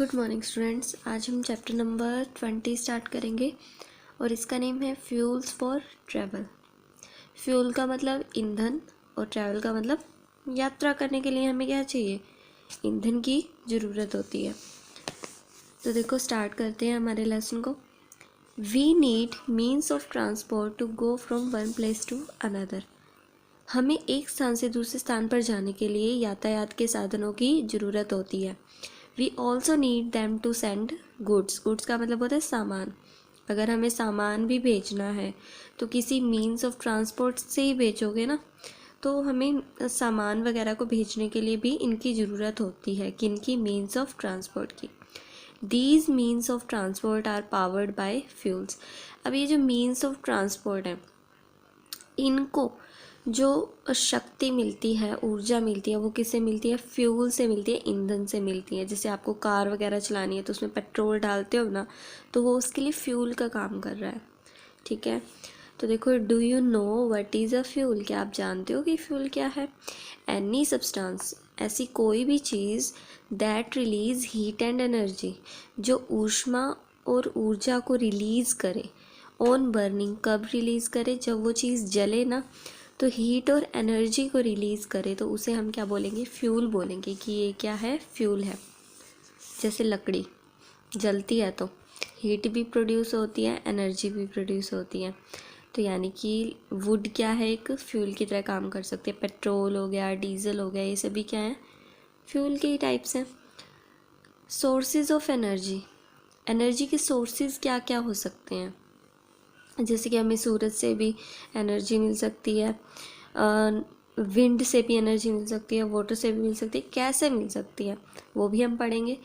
Good morning students. आज हम chapter number 20 start करेंगे और इसका नेम है फ्यूल्स फॉर ट्रैवल। फ्यूल का मतलब ईंधन और ट्रैवल का मतलब यात्रा करने के लिए हमें क्या चाहिए, ईंधन की ज़रूरत होती है। तो देखो स्टार्ट करते हैं हमारे लेसन को। We need means of transport to go from one place to another. हमें एक स्थान से दूसरे स्थान पर जाने के लिए यातायात के साधनों की ज़रूरत होती है। We also need them to send goods. Goods का मतलब होता है सामान। अगर हमें सामान भी भेजना है तो किसी मीन्स ऑफ ट्रांसपोर्ट से ही भेजोगे ना, तो हमें सामान वगैरह को भेजने के लिए भी इनकी ज़रूरत होती है। किनकी? मीन्स ऑफ ट्रांसपोर्ट की। These means of transport are powered by fuels. अब ये जो मीन्स ऑफ ट्रांसपोर्ट है, इनको जो शक्ति मिलती है, ऊर्जा मिलती है, वो किससे मिलती है? फ्यूल से मिलती है, ईंधन से मिलती है। जैसे आपको कार वगैरह चलानी है तो उसमें पेट्रोल डालते हो ना, तो वो उसके लिए फ्यूल का काम कर रहा है। ठीक है, तो देखो, do you know what is a fuel? क्या आप जानते हो कि फ्यूल क्या है? एनी सब्सटेंस, ऐसी कोई भी चीज़ that release heat and energy, जो ऊष्मा और ऊर्जा को रिलीज़ करे। ऑन बर्निंग, कब रिलीज़ करे? जब वो चीज़ जले ना, तो हीट और एनर्जी को रिलीज़ करे, तो उसे हम क्या बोलेंगे? फ्यूल बोलेंगे कि ये क्या है? फ्यूल है। जैसे लकड़ी जलती है तो हीट भी प्रोड्यूस होती है, एनर्जी भी प्रोड्यूस होती है। तो यानी कि वुड क्या है? एक फ्यूल की तरह काम कर सकते हैं। पेट्रोल हो गया, डीजल हो गया, ये सभी क्या है? फ्यूल के ही टाइप्स हैं। सोर्सेज ऑफ एनर्जी, एनर्जी के सोर्सेज क्या क्या हो सकते हैं? जैसे कि हमें सूरज से भी एनर्जी मिल सकती है, विंड से भी एनर्जी मिल सकती है, वाटर से भी मिल सकती है। कैसे मिल सकती है वो भी हम पढ़ेंगे।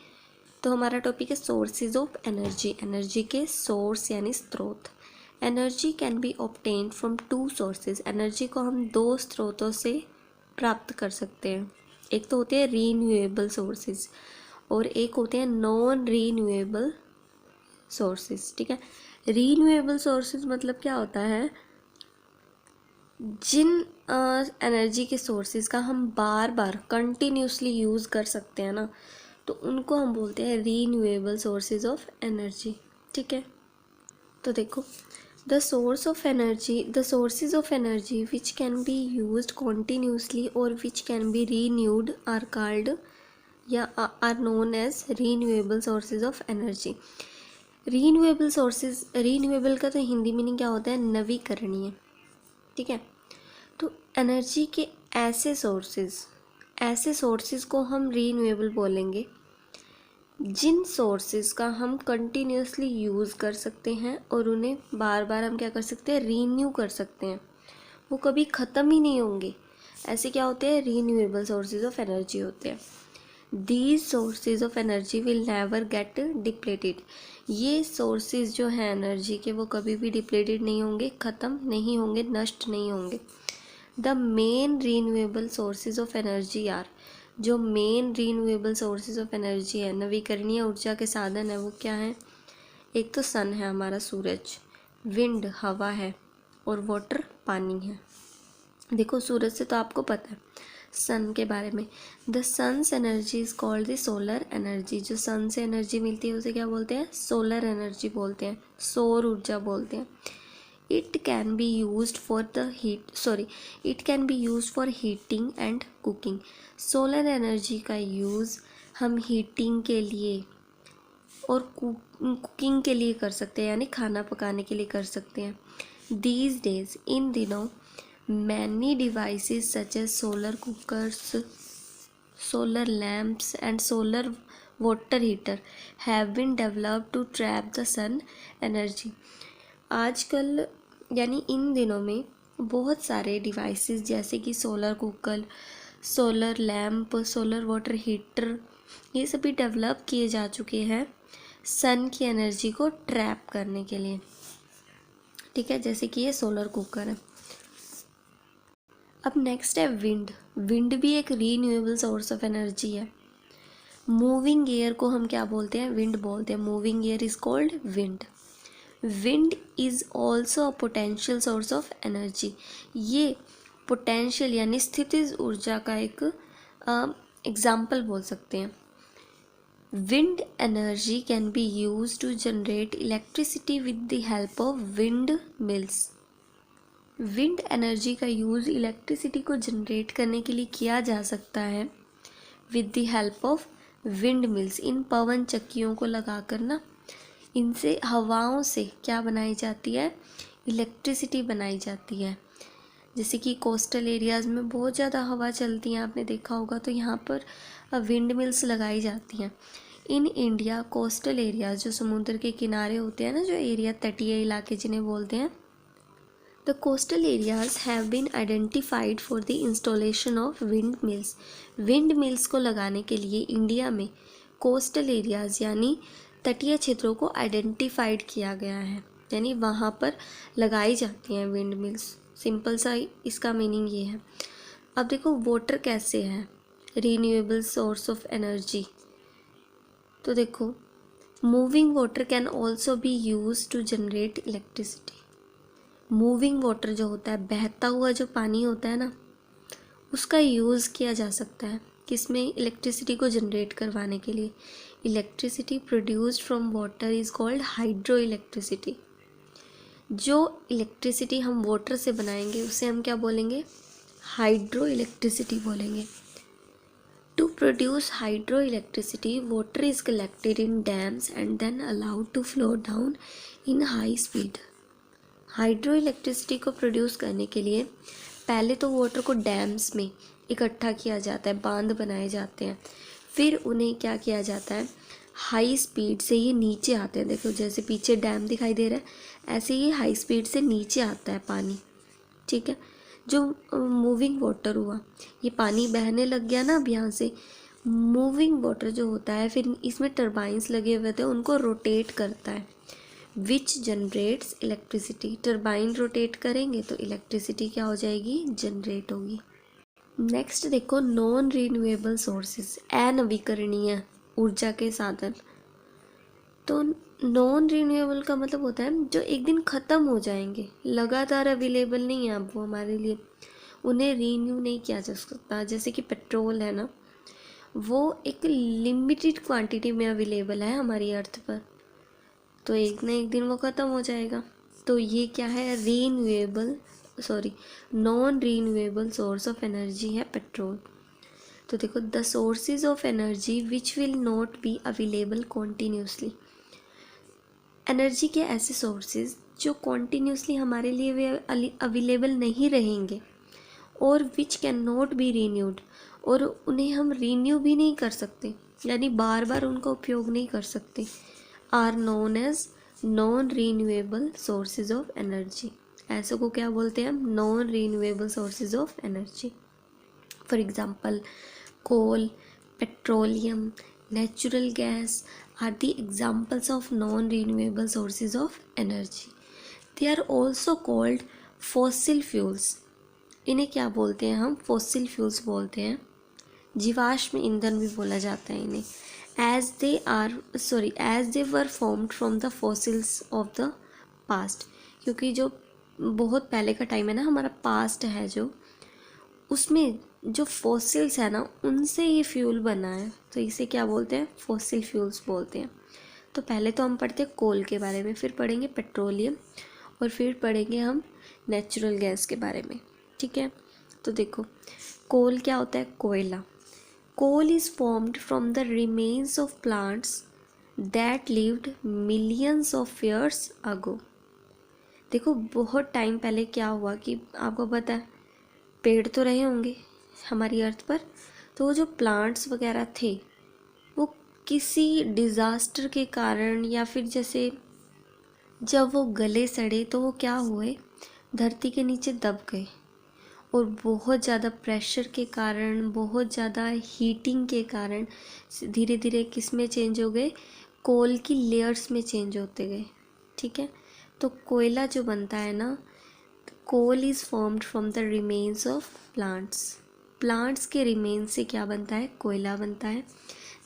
तो हमारा टॉपिक है सोर्सेज ऑफ एनर्जी, एनर्जी के सोर्स यानी स्रोत। Energy can be obtained from two sources. Energy को हम दो स्रोतों से प्राप्त कर सकते हैं। एक तो होते हैं रीन्यूएबल सोर्सेज और एक होते हैं नॉन रीन्यूएबल सोर्सेज। ठीक है, रीन्यूएबल सोर्सेज मतलब क्या होता है? जिन एनर्जी के सोर्सेज का हम बार बार कंटिन्यूसली यूज़ कर सकते हैं ना, तो उनको हम बोलते हैं रीन्यूएबल सोर्सेज ऑफ एनर्जी। ठीक है, तो देखो, the sources of energy which can be used continuously और which can be renewed are called या are known as renewable sources of energy. Renewable sources, renewable का तो हिंदी मीनिंग क्या होता है? नवीकरणीय। ठीक है, तो एनर्जी के ऐसे सोर्सेज को हम रीन्यूएबल बोलेंगे जिन सोर्सेज का हम कंटिन्यूसली यूज़ कर सकते हैं और उन्हें बार बार हम क्या कर सकते हैं? रीन्यू कर सकते हैं, वो कभी ख़त्म ही नहीं होंगे। ऐसे क्या होते हैं? रीन्यूएबल सोर्सेज ऑफ एनर्जी होते हैं। These sources of energy will never get depleted. ये सोर्सेज जो हैं एनर्जी के, वो कभी भी डिप्लेटेड नहीं होंगे, ख़त्म नहीं होंगे, नष्ट नहीं होंगे। The main renewable sources of energy are, जो main renewable sources of energy है, नवीकरणीय ऊर्जा के साधन है, वो क्या है? एक तो सन है हमारा, सूरज, विंड हवा है, और वाटर पानी है। देखो, सूरज से तो आपको पता है, सन के बारे में, the sun's energy is called the solar energy. जो सन से एनर्जी मिलती है उसे क्या बोलते हैं? सोलर एनर्जी बोलते हैं, सौर ऊर्जा बोलते हैं। It can be use for heating and cooking. Solar energy का यूज़ हम हीटिंग के लिए और कुकिंग के लिए कर सकते हैं, यानी खाना पकाने के लिए कर सकते हैं। दीज डेज, इन दिनों, many devices such as solar cookers, solar lamps and solar water heater have been developed to trap the sun energy. आजकल यानी इन दिनों में बहुत सारे डिवाइसेस जैसे कि solar cooker, solar lamp, solar water heater, ये सभी डेवलप किए जा चुके हैं सन की एनर्जी को ट्रैप करने के लिए। ठीक है, जैसे कि ये सोलर कुकर है। अब नेक्स्ट है विंड। विंड भी एक रीन्यूएबल सोर्स ऑफ एनर्जी है। मूविंग एयर को हम क्या बोलते हैं? विंड बोलते हैं। Moving air is called wind. Wind is also a potential source of energy. ये पोटेंशियल यानी स्थितिज ऊर्जा का एक एग्जाम्पल बोल सकते हैं। Wind energy can be use to generate electricity with the help of windmills. Wind energy का यूज़ इलेक्ट्रिसिटी को जनरेट करने के लिए किया जा सकता है with the help of windmills. इन पवन चक्कियों को लगाकर ना, इनसे हवाओं से क्या बनाई जाती है, इलेक्ट्रिसिटी बनाई जाती है। जैसे कि कोस्टल एरियाज़ में बहुत ज़्यादा हवा चलती है, आपने देखा होगा, तो यहाँ पर विंड मिल्स लगाई जाती हैं। इन इंडिया कोस्टल एरियाज़, जो समुद्र के किनारे होते हैं ना, जो एरिया तटीय इलाके जिन्हें बोलते हैं, the coastal areas have been identified for the installation of windmills. Windmills को लगाने के लिए इंडिया में कोस्टल एरियाज यानी तटीय क्षेत्रों को आइडेंटिफाइड किया गया है, यानी वहाँ पर लगाई जाती हैं विंड मिल्स। सिंपल सा इसका मीनिंग ये है। अब देखो वाटर कैसे है रीन्यूएबल सोर्स ऑफ एनर्जी। तो देखो moving water can also be use to generate electricity. Moving water जो होता है, बहता हुआ जो पानी होता है ना, उसका यूज़ किया जा सकता है किसमें, इलेक्ट्रिसिटी को जनरेट करवाने के लिए। Electricity produced from water is called hydroelectricity. जो इलेक्ट्रिसिटी हम वाटर से बनाएंगे उसे हम क्या बोलेंगे, हाइड्रो इलेक्ट्रिसिटी बोलेंगे। To produce hydroelectricity water is collected in dams and then allowed to flow down in high speed. Hydroelectricity को प्रोड्यूस करने के लिए पहले तो वाटर को डैम्स में इकट्ठा किया जाता है, बांध बनाए जाते हैं, फिर उन्हें क्या किया जाता है, हाई स्पीड से ये नीचे आते हैं। देखो जैसे पीछे डैम दिखाई दे रहा है, ऐसे ही हाई स्पीड से नीचे आता है पानी, ठीक है। जो मूविंग वाटर हुआ, ये पानी बहने लग गया ना अब यहाँ से, मूविंग वाटर जो होता है फिर इसमें टर्बाइंस लगे हुए थे, उनको रोटेट करता है, विच जनरेट्स इलेक्ट्रिसिटी। टर्बाइन रोटेट करेंगे तो इलेक्ट्रिसिटी क्या हो जाएगी, जनरेट होगी। नेक्स्ट देखो नॉन रिन्यूएबल सोर्सेज, अनवीकरणीय ऊर्जा के साधन। तो नॉन रिन्यूएबल का मतलब होता है जो एक दिन ख़त्म हो जाएंगे, लगातार अवेलेबल नहीं है अब वो हमारे लिए, उन्हें रीन्यू नहीं किया जा सकता। जैसे कि पेट्रोल है ना, वो एक लिमिटेड क्वांटिटी में अवेलेबल है हमारी अर्थ पर, तो एक ना एक दिन वो ख़त्म हो जाएगा। तो ये क्या है, non renewable source of energy है पेट्रोल। तो देखो the sources of energy which will not be available continuously. Energy के ऐसे सोर्सेज जो कॉन्टीन्यूसली हमारे लिए वे अवेलेबल नहीं रहेंगे, और which can not be renewed, और उन्हें हम रीन्यू भी नहीं कर सकते, यानी बार बार उनका उपयोग नहीं कर सकते, are known as non renewable sources of energy. ऐसे को क्या बोलते हैं हम, non renewable sources of energy. For example coal, petroleum, natural gas are the examples of non renewable sources of energy. They are also called fossil fuels. इन्हें क्या बोलते हैं हम, फॉसिल फ्यूल्स बोलते हैं। जीवाश्म ईंधन भी बोला जाता है इन्हें, as they were formed from the fossils of the past। क्योंकि जो बहुत पहले का टाइम है ना, हमारा पास्ट है जो, उसमें जो फॉसिल्स है ना, उनसे ये फ्यूल बना है, तो इसे क्या बोलते हैं, फॉसिल फ्यूल्स बोलते हैं। तो पहले तो हम पढ़ते हैं कोल के बारे में, फिर पढ़ेंगे पेट्रोलियम, और फिर पढ़ेंगे हम नेचुरल गैस के बारे में, ठीक है। तो देखो कोल क्या होता है, कोयला। Coal is formed from the remains of plants that lived millions of years ago। देखो बहुत टाइम पहले क्या हुआ कि आपको पता है, पेड़ तो रहे होंगे हमारी अर्थ पर, तो वो जो प्लांट्स वगैरह थे वो किसी डिज़ास्टर के कारण, या फिर जैसे जब वो गले सड़े तो वो क्या हुए, धरती के नीचे दब गए, और बहुत ज़्यादा प्रेशर के कारण, बहुत ज़्यादा हीटिंग के कारण धीरे धीरे किस में चेंज हो गए, कोल की लेयर्स में चेंज होते गए, ठीक है। तो कोयला जो बनता है ना, coal is formed from the remains of plants के रिमेन्स से क्या बनता है, कोयला बनता है।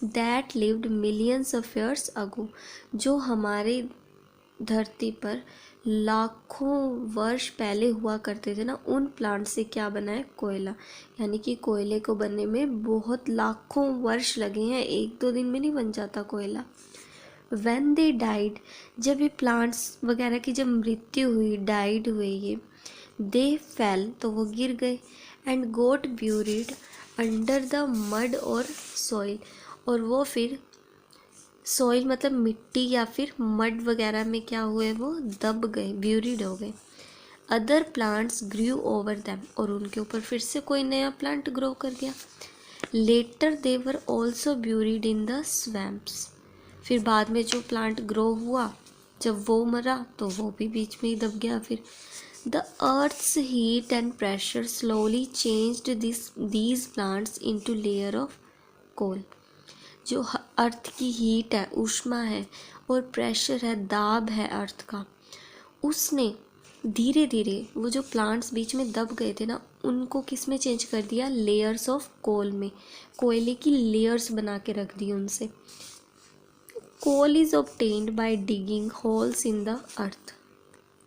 That lived millions of years ago, जो हमारे धरती पर लाखों वर्ष पहले हुआ करते थे ना, उन प्लांट से क्या बना है? कोयला। यानी कि कोयले को बनने में बहुत लाखों वर्ष लगे हैं, 1-2 दिन में नहीं बन जाता कोयला। When they died, जब ये प्लांट्स वगैरह की जब मृत्यु हुई, डाइड हुए ये, they fell, तो वो गिर गए, and got buried under the mud और soil, और वो फिर सॉइल मतलब मिट्टी या फिर मड वगैरह में क्या हुए? वो दब गए, ब्यूरिड हो गए। अदर प्लांट्स ग्रू ओवर दैम, और उनके ऊपर फिर से कोई नया प्लांट ग्रो कर गया। Later they were also buried in the swamps, फिर बाद में जो प्लांट ग्रो हुआ जब वो मरा तो वो भी बीच में ही दब गया। फिर the earth's heat and pressure slowly changed these plants into layer of coal, जो अर्थ की हीट है, ऊष्मा है और प्रेशर है, दाब है अर्थ का, उसने धीरे धीरे वो जो प्लांट्स बीच में दब गए थे ना, उनको किस में चेंज कर दिया? लेयर्स ऑफ कोल में, कोयले की लेयर्स बना के रख दी उनसे। Coal is obtained by digging holes in the earth,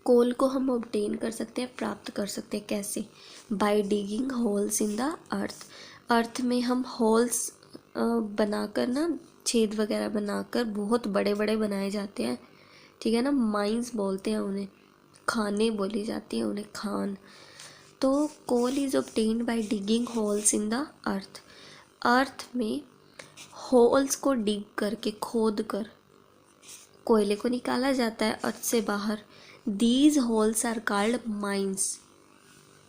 coal को हम ऑब्टेन कर सकते हैं, प्राप्त कर सकते हैं, कैसे? By digging holes in the earth, earth में हम होल्स बनाकर ना, छेद वगैरह बनाकर बहुत बड़े बड़े बनाए जाते हैं, ठीक है ना, माइंस बोलते हैं उन्हें, खाने बोली जाती है उन्हें, खान। तो coal is obtained by digging holes in the earth, earth में होल्स को डिग करके, खोद कर कोयले को निकाला जाता है अर्थ से बाहर। These holes are called mines,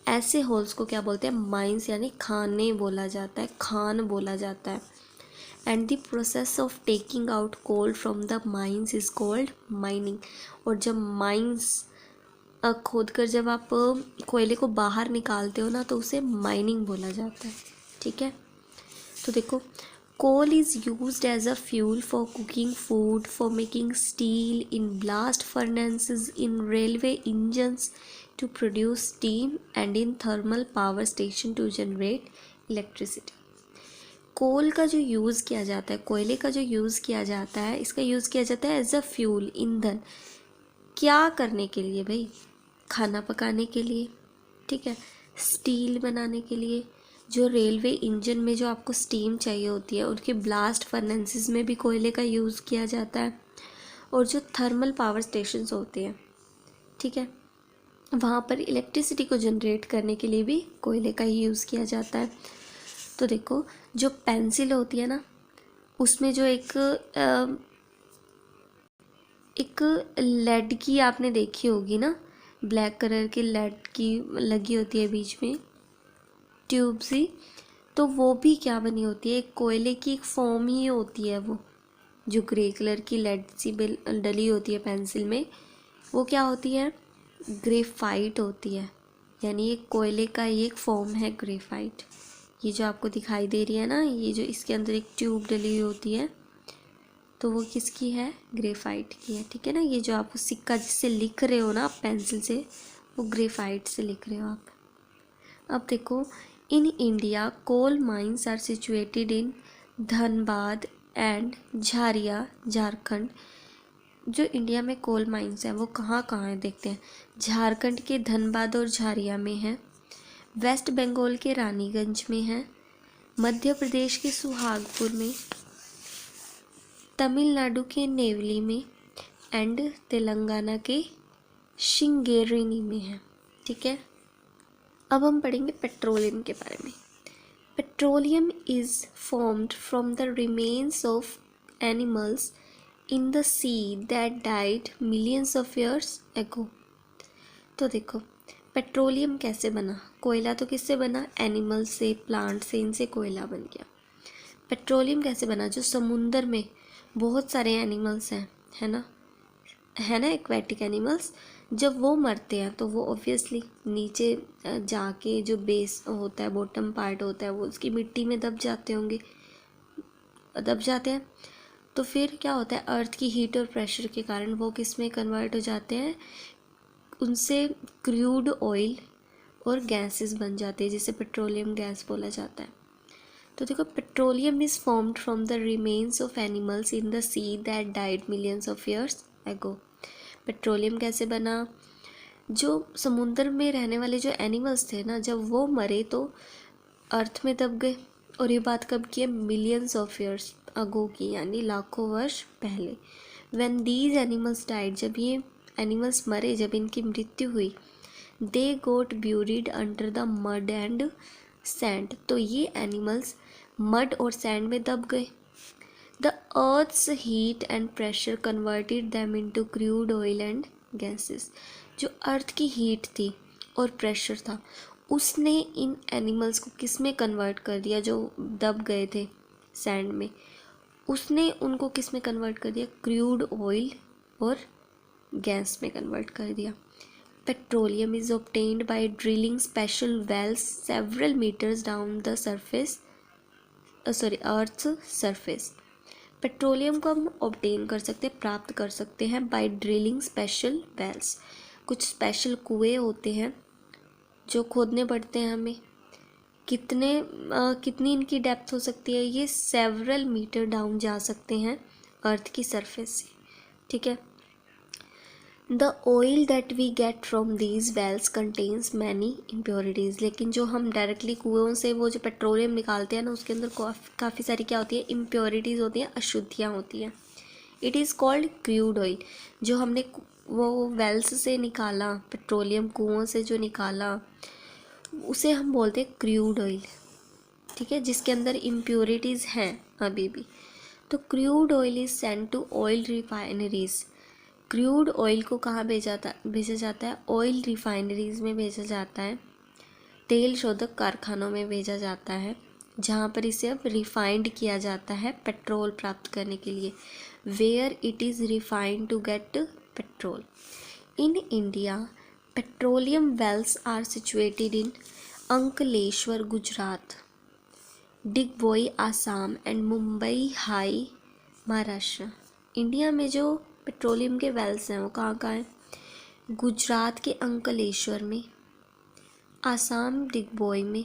ऐसे होल्स को क्या बोलते हैं? माइंस, यानी खाने बोला जाता है, खान बोला जाता है। And the process of taking out coal from the mines is called mining, और जब माइंस खोद कर जब आप कोयले को बाहर निकालते हो ना, तो उसे माइनिंग बोला जाता है, ठीक है। तो देखो, coal is used as a fuel for cooking food, for making steel, in blast furnaces, in railway engines to produce steam, and in thermal power station to generate electricity. Coal का जो use किया जाता है, कोयले का जो use किया जाता है, इसका यूज़ किया जाता है एज अ फ्यूल, ईंधन। क्या करने के लिए भाई? खाना पकाने के लिए, ठीक है, स्टील बनाने के लिए, जो रेलवे इंजन में जो आपको स्टीम चाहिए होती है, उनके ब्लास्ट फर्नेसेस में भी कोयले का यूज़ किया जाता है, और जो थर्मल पावर स्टेशंस होते हैं, ठीक है, वहाँ पर इलेक्ट्रिसिटी को जनरेट करने के लिए भी कोयले का ही यूज़ किया जाता है। तो देखो, जो पेंसिल होती है ना, उसमें जो एक लेड की आपने देखी होगी ना, ब्लैक कलर की लेड की लगी होती है बीच में ट्यूब सी, तो वो भी क्या बनी होती है? एक कोयले की एक फॉर्म ही होती है वो, जो ग्रे कलर की लेड सी डली होती है पेंसिल में, वो क्या होती है? ग्रेफाइट होती है, यानी एक कोयले का ये एक फॉर्म है ग्रेफाइट। ये जो आपको दिखाई दे रही है ना, ये जो इसके अंदर एक ट्यूब डली हुई होती है, तो वो किसकी है? ग्रेफाइट की है, ठीक है ना। ये जो आप सिक्का जिससे लिख रहे हो ना आप पेंसिल से, वो ग्रेफाइट से लिख रहे हो आप। अब देखो, in India coal mines are situated in Dhanbad and Jharia, Jharkhand. जो इंडिया में कोल माइंस हैं वो कहाँ कहाँ हैं देखते हैं। झारखंड के धनबाद और झारिया में है, वेस्ट बंगाल के रानीगंज में है, मध्य प्रदेश के सुहागपुर में, तमिलनाडु के नेवली में, एंड तेलंगाना के श्रृंगेरी में है, ठीक है। अब हम पढ़ेंगे पेट्रोलियम के बारे में। Petroleum is formed from the remains of animals in the see that died millions of years ago. तो देखो, पेट्रोलियम कैसे बना? कोयला तो किससे बना? एनिमल से, प्लांट से, इनसे कोयला बन गया। पेट्रोलियम कैसे बना? जो समुंदर में बहुत सारे एनिमल्स हैं, है ना, एक्वेटिक एनिमल्स, जब वो मरते हैं तो वो ऑब्वियसली नीचे जाके जो बेस होता है, बॉटम पार्ट होता है, वो उसकी मिट्टी में दब जाते हैं। तो फिर क्या होता है? अर्थ की हीट और प्रेशर के कारण वो किस में कन्वर्ट हो जाते हैं? उनसे क्रूड ऑयल और गैसेस बन जाते हैं, जिसे पेट्रोलियम गैस बोला जाता है। तो देखो, petroleum is formed from the remains of animals in the see that died millions of years ago. Petroleum कैसे बना? जो समुद्र में रहने वाले जो एनिमल्स थे ना, जब वो मरे तो अर्थ में दब गए। और ये बात कब की है? मिलियंस ऑफ ईयर्स अगो की, यानी लाखों वर्ष पहले। व्हेन दीज एनिमल्स डाइड, जब ये एनिमल्स मरे, जब इनकी मृत्यु हुई, they got buried under the mud and sand, तो ये एनिमल्स मड और सैंड में दब गए। The earth's heat and pressure converted them into crude oil and gases, जो अर्थ की हीट थी और प्रेशर था, उसने इन एनिमल्स को किस में कन्वर्ट कर दिया? जो दब गए थे सैंड में, उसने उनको किस में कन्वर्ट कर दिया? क्रूड ऑयल और गैस में कन्वर्ट कर दिया। Petroleum is obtained by drilling special wells several metres down the surface earth surface. Petroleum को हम ऑब्टेन कर सकते हैं, प्राप्त कर सकते हैं बाय ड्रिलिंग स्पेशल वेल्स। कुछ स्पेशल कुएं होते हैं जो खोदने पड़ते हैं हमें। कितनी इनकी डेप्थ हो सकती है? ये सेवरल मीटर डाउन जा सकते हैं अर्थ की सरफेस से, ठीक है। The oil that we get from these wells contains many impurities, लेकिन जो हम डायरेक्टली कुएं से वो जो पेट्रोलियम निकालते हैं ना, उसके अंदर काफ़ी सारी क्या होती है? इम्प्योरिटीज़ होती हैं, अशुद्धियाँ होती हैं। It is called crude oil. जो हमने वो वेल्स से निकाला, पेट्रोलियम कुओं से जो निकाला, उसे हम बोलते हैं क्रूड ऑयल, ठीक है, जिसके अंदर इम्प्योरिटीज़ हैं अभी भी। तो crude oil is sent to oil refineries. Crude oil को कहाँ भेजा जाता है? ऑयल रिफाइनरीज में भेजा जाता है, तेल शोधक कारखानों में भेजा जाता है, जहाँ पर इसे अब रिफाइंड किया जाता है पेट्रोल प्राप्त करने के लिए। Where it is refined to get petrol. In India petroleum wells are situated in Ankleshwar Gujarat, Digboi Assam and Mumbai high Maharashtra. India में जो पेट्रोलियम के वेल्स हैं वो कहाँ कहाँ हैं? गुजरात के अंकलेश्वर में, आसाम डिगबोई में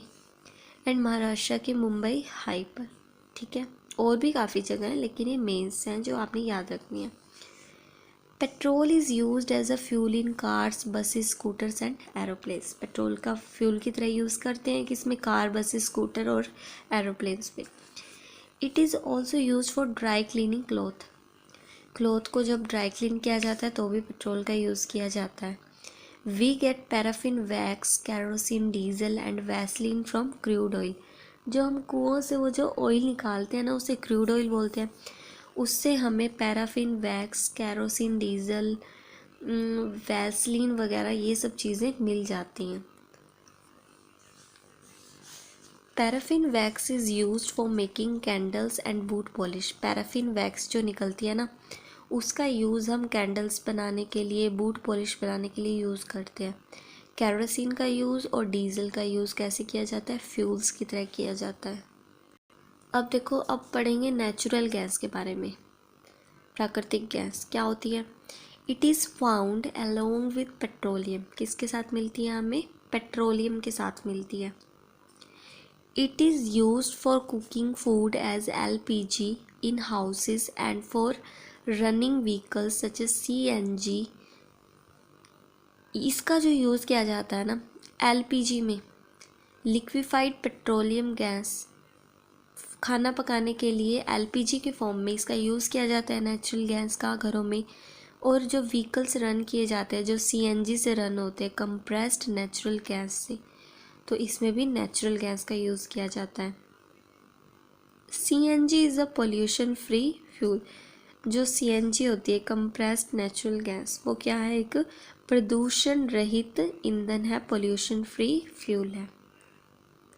एंड महाराष्ट्र के मुंबई हाई पर, ठीक है। और भी काफ़ी जगह हैं, लेकिन ये मेन्स हैं जो आपने याद रखनी है। Petrol is used as a fuel in cars, buses, scooters and aeroplanes. Petrol का फ्यूल की तरह यूज़ करते हैं किसमें? कार, बसेस, स्कूटर और एरोप्लेन्स पे। It is also use for dry cleaning cloth. Cloth को जब ड्राई क्लीन किया जाता है तो भी पेट्रोल का यूज़ किया जाता है। We get paraffin, wax, kerosene, diesel and Vaseline from crude oil. जो हम कुओं से वो जो ऑयल निकालते हैं ना, उसे क्रूड ऑयल बोलते हैं। उससे हमें paraffin, wax, kerosene, diesel, Vaseline वगैरह ये सब चीज़ें मिल जाती हैं। Paraffin wax is used for making candles and boot polish. Paraffin wax जो निकलती है ना, उसका यूज़ हम कैंडल्स बनाने के लिए, बूट पॉलिश बनाने के लिए यूज़ करते हैं। कैरोसिन का यूज़ और डीजल का यूज़ कैसे किया जाता है? फ्यूल्स की तरह किया जाता है। अब देखो, अब पढ़ेंगे नेचुरल गैस के बारे में। प्राकृतिक गैस क्या होती है? It is found along with petroleum. किसके साथ मिलती है हमें? पेट्रोलियम के साथ मिलती है। It is used for cooking food as LPG in houses and for running vehicles such as CNG। इसका जो यूज़ किया जाता है ना LPG में, लिक्विफाइड पेट्रोलियम गैस, खाना पकाने के लिए LPG के फॉर्म में इसका यूज़ किया जाता है, नेचुरल गैस का, घरों में। और जो व्हीकल्स रन किए जाते हैं जो CNG से रन होते हैं, कंप्रेस्ड नेचुरल गैस से, तो इसमें भी नेचुरल गैस का यूज़ किया जाता है। CNG is a pollution free fuel. जो CNG होती है, कंप्रेस्ड नेचुरल गैस, वो क्या है? एक प्रदूषण रहित ईंधन है, पोल्यूशन फ्री फ्यूल है।